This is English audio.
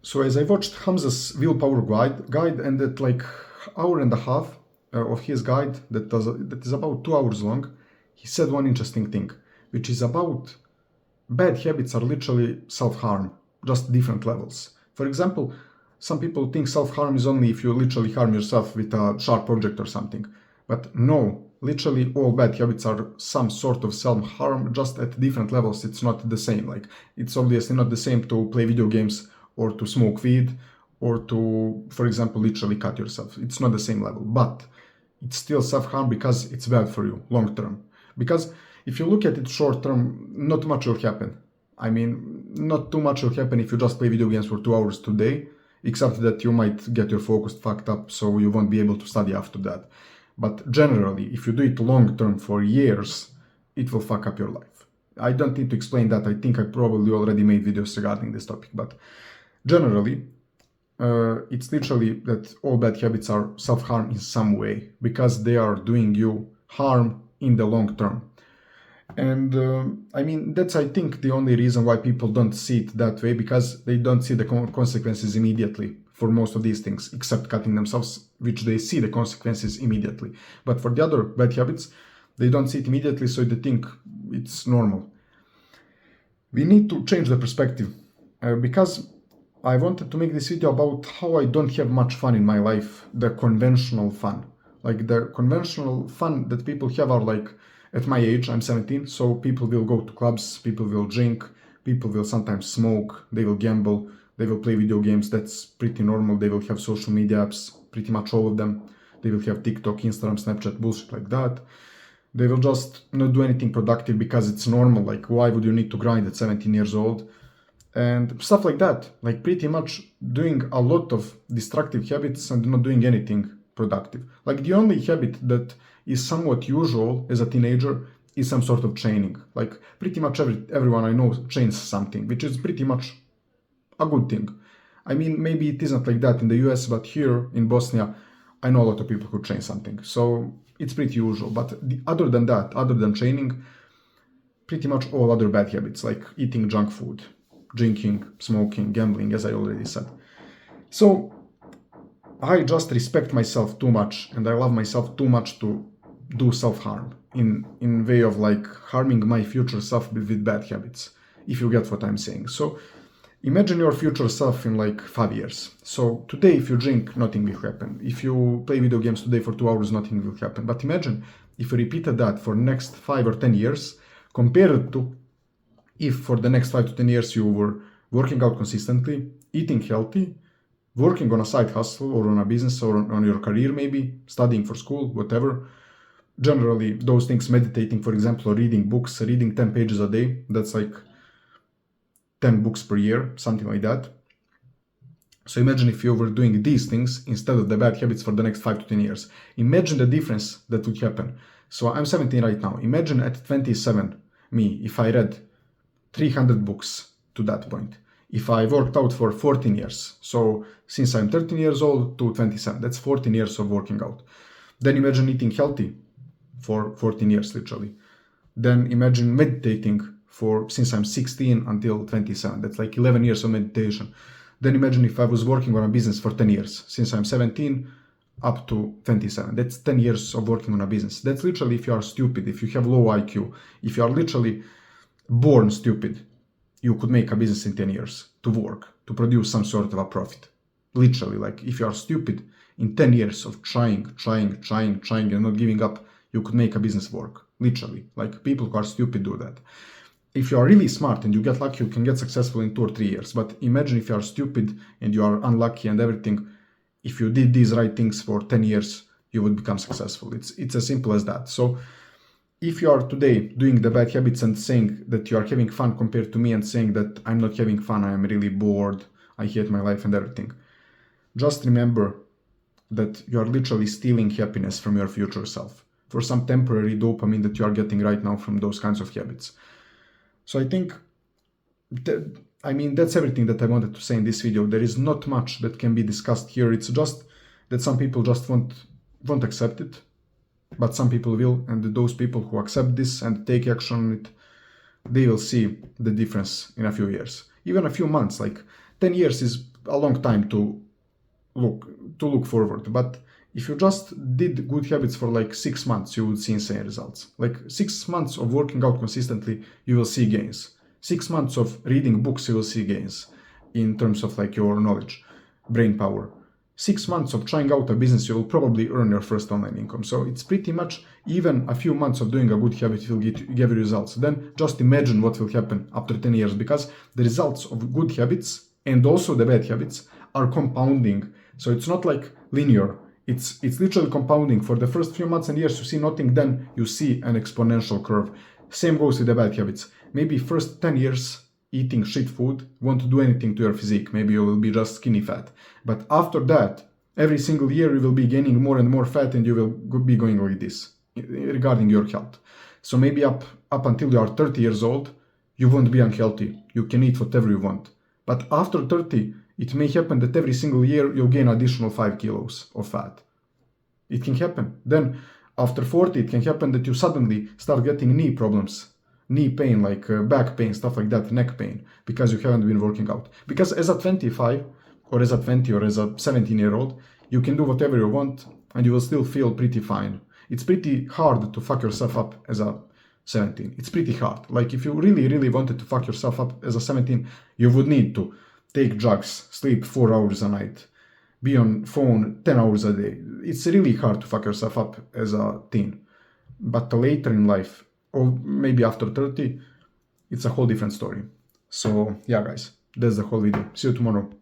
So as I watched Hamza's willpower guide and that like hour and a half of his guide that is about 2 hours long, he said one interesting thing, which is about bad habits are literally self-harm, just different levels. For example, some people think self-harm is only if you literally harm yourself with a sharp object or something. But no, literally all bad habits are some sort of self-harm, just at different levels. It's not the same. Like, it's obviously not the same to play video games or to smoke weed or to, for example, literally cut yourself. It's not the same level, but it's still self-harm because it's bad for you long term. Because if you look at it short term, not much will happen. I mean, not too much will happen if you just play video games for 2 hours today, except that you might get your focus fucked up, so you won't be able to study after that. But generally, if you do it long term for years, it will fuck up your life. I don't need to explain that. I think I probably already made videos regarding this topic, but generally, it's literally that all bad habits are self-harm in some way because they are doing you harm in the long term. And I mean, that's, I think, the only reason why people don't see it that way, because they don't see the consequences immediately for most of these things, except cutting themselves, which they see the consequences immediately. But for the other bad habits, they don't see it immediately, so they think it's normal. We need to change the perspective because I wanted to make this video about how I don't have much fun in my life, the conventional fun. Like the conventional fun that people have are like, at my age, I'm 17, so people will go to clubs, people will drink, people will sometimes smoke, they will gamble, they will play video games, that's pretty normal. They will have social media apps, pretty much all of them. They will have TikTok, Instagram, Snapchat, bullshit like that. They will just not do anything productive because it's normal, like why would you need to grind at 17 years old? And stuff like that, like pretty much doing a lot of destructive habits and not doing anything productive. Like the only habit that is somewhat usual as a teenager is some sort of training. Like pretty much everyone I know trains something, which is pretty much a good thing. I mean, maybe it isn't like that in the US, but here in Bosnia, I know a lot of people who train something. So it's pretty usual. But other than that, other than training, pretty much all other bad habits, like eating junk food, drinking, smoking, gambling, as I already said. So I just respect myself too much and I love myself too much to do self-harm in way of like harming my future self with bad habits, if you get what I'm saying. So imagine your future self in like 5 years. So today if you drink, nothing will happen. If you play video games today for 2 hours, nothing will happen. But imagine if you repeated that for next 5 or 10 years, compared to if for the next 5 to 10 years you were working out consistently, eating healthy, working on a side hustle or on a business or on your career maybe, studying for school, whatever. Generally, those things, meditating, for example, or reading books, reading 10 pages a day, that's like 10 books per year, something like that. So imagine if you were doing these things instead of the bad habits for the next 5 to 10 years. Imagine the difference that would happen. So I'm 17 right now. Imagine at 27, me, if I read 300 books to that point. If I worked out for 14 years, so since I'm 13 years old to 27, that's 14 years of working out. Then imagine eating healthy for 14 years, literally. Then imagine meditating for since I'm 16 until 27, that's like 11 years of meditation. Then imagine if I was working on a business for 10 years, since I'm 17 up to 27, that's 10 years of working on a business. That's literally if you are stupid, if you have low IQ, if you are literally born stupid, you could make a business in 10 years to work, to produce some sort of a profit. Literally, like if you are stupid, in 10 years of trying and not giving up, you could make a business work. Literally, like people who are stupid do that. If you are really smart and you get lucky, you can get successful in 2 or 3 years. But imagine if you are stupid and you are unlucky and everything, if you did these right things for 10 years, you would become successful. It's as simple as that. So if you are today doing the bad habits and saying that you are having fun compared to me and saying that I'm not having fun, I am really bored, I hate my life and everything, just remember that you are literally stealing happiness from your future self for some temporary dopamine that you are getting right now from those kinds of habits. So I think that's everything that I wanted to say in this video. There is not much that can be discussed here. It's just that some people just won't accept it. But some people will, and those people who accept this and take action on it, they will see the difference in a few years, even a few months. Like 10 years is a long time to look forward. But if you just did good habits for like 6 months, you would see insane results. Like 6 months of working out consistently, you will see gains. 6 months of reading books, you will see gains in terms of like your knowledge, brain power. 6 months of trying out a business, you will probably earn your first online income. So it's pretty much even a few months of doing a good habit will give you results. Then just imagine what will happen after 10 years, because the results of good habits and also the bad habits are compounding. So it's not like linear. It's literally compounding. For the first few months and years, you see nothing, then you see an exponential curve. Same goes with the bad habits. Maybe first 10 years eating shit food won't do anything to your physique. Maybe you will be just skinny fat. But after that, every single year you will be gaining more and more fat, and you will be going like this regarding your health. So maybe up until you are 30 years old, you won't be unhealthy. You can eat whatever you want. But after 30, it may happen that every single year you'll gain additional 5 kilos of fat. It can happen. Then after 40, it can happen that you suddenly start getting knee problems, knee pain, like back pain, stuff like that, neck pain, because you haven't been working out. Because as a 25 or as a 20 or as a 17-year-old, you can do whatever you want and you will still feel pretty fine. It's pretty hard to fuck yourself up as a 17. It's pretty hard. Like if you really, really wanted to fuck yourself up as a 17, you would need to take drugs, sleep 4 hours a night, be on phone 10 hours a day. It's really hard to fuck yourself up as a teen. But later in life, or maybe after 30, it's a whole different story. So yeah, guys, that's the whole video. See you tomorrow.